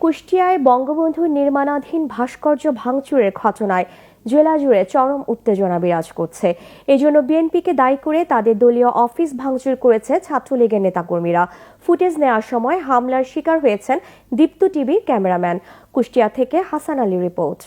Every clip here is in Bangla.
কুষ্টিয়ায় বঙ্গবন্ধুর নির্মাণাধীন ভাস্কর্য ভাঙচুরের ঘটনায় জেলা জুড়ে চরম উত্তেজনা বিরাজ করছে। এজন্য বিএনপিকে দায়ী করে তাদের দলীয় অফিস ভাঙচুর করেছে ছাত্রলীগের নেতাকর্মীরা। ফুটেজ নেওয়ার সময় হামলার শিকার হয়েছেন দীপ্ত টিভির ক্যামেরাম্যান। কুষ্টিয়া থেকে হাসান আলী রিপোর্ট।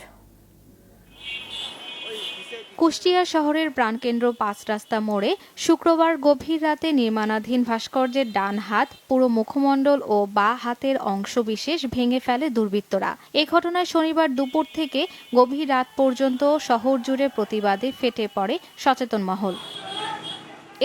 কুষ্টিয়া শহরের প্রাণকেন্দ্র ৫ রাস্তা মোড়ে শুক্রবার গভীর রাতে নির্মাণাধীন ভাস্কর্যের ডান হাত, পুরো মুখমণ্ডল ও বাঁ হাতের অংশবিশেষ ভেঙে ফেলে দুর্বৃত্তরা। এ ঘটনায় শনিবার দুপুর থেকে গভীর রাত পর্যন্ত শহর জুড়ে প্রতিবাদে ফেটে পড়ে সচেতন মহল।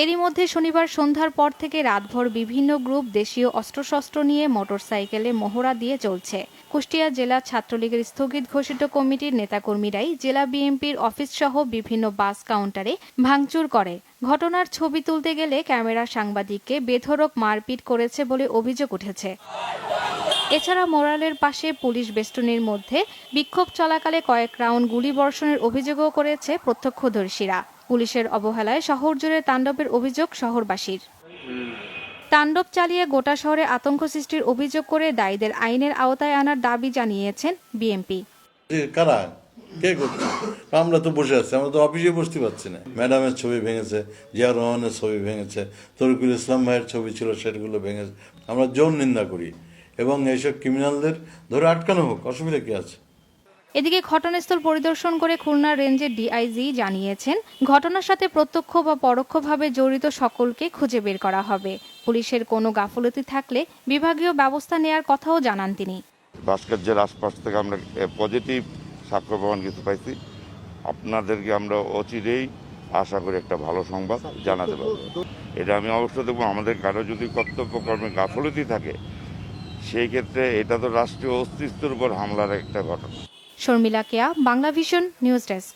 এরই মধ্যে শনিবার সন্ধ্যার পর থেকে রাতভর বিভিন্ন গ্রুপ দেশীয় অস্ত্রশস্ত্র নিয়ে মোটরসাইকেলে মহড়া দিয়ে চলছে। কুষ্টিয়া জেলা ছাত্রলীগের স্থগিত ঘোষিত কমিটির নেতাকর্মীরাই জেলা বিএনপির অফিসসহ বিভিন্ন বাস কাউন্টারে ভাঙচুর করে। ঘটনার ছবি তুলতে গেলে ক্যামেরা সাংবাদিককে বেধড়ক মারপিট করেছে বলে অভিযোগ উঠেছে। এছাড়া মোরালের পাশে পুলিশ বেষ্টনীর মধ্যে বিক্ষোভ চলাকালে কয়েক রাউন্ড গুলিবর্ষণের অভিযোগও করেছে প্রত্যক্ষদর্শীরা। পুলিশের অবহেলায় শহর জুড়ে তাণ্ডবের অভিযোগ শহরবাসীর। তাণ্ডব চালিয়ে গোটা শহরে আতঙ্ক সৃষ্টির অভিযোগ করে দায়ীদের আইনের আওতায় আনার দাবি জানিয়েছেন বিএনপি। আমরা তো বসে আছি, আমরা তো অফিসে বসতে পারছি না। ম্যাডামের ছবি ভেঙেছে, জিয়া রহমানের ছবি ভেঙেছে, তরিকুল ইসলাম ভাইয়ের ছবি ছিল সেগুলো ভেঙেছে। আমরা জোর নিন্দা করি এবং এইসব ক্রিমিনালদের ধরে আটকানো হোক, অসুবিধা কি আছে। এদিকে ঘটনাস্থল পরিদর্শন করে খুলনা রেঞ্জের ডিআইজি জানিয়েছেন, ঘটনার সাথে প্রত্যক্ষ বা পরোক্ষভাবে জড়িত সকলকে খুঁজে বের করা হবে। পুলিশের কোনো গাফলতি থাকলে বিভাগীয় ব্যবস্থা নেয়ার কথাও জানান তিনি। ভাস্কর্যের আশপাশ থেকে আমরা পজিটিভ সাক্ষ্য প্রমাণ কিছু পাইছি। আপনাদেরকে আমরা অচিরেই আশা করি একটা ভালো সংবাদ জানাতে পারব। এটা আমি অবশ্য দেখব, আমাদের কারো যদি কর্তব্যকর্মে গাফলতি থাকে সেই ক্ষেত্রে এটা তো রাষ্ট্রীয় অস্তিত্বের উপর হামলার একটা ঘটনা। শর্মিলা কেয়া, বাংলা ভিশন নিউজ ডেস্ক।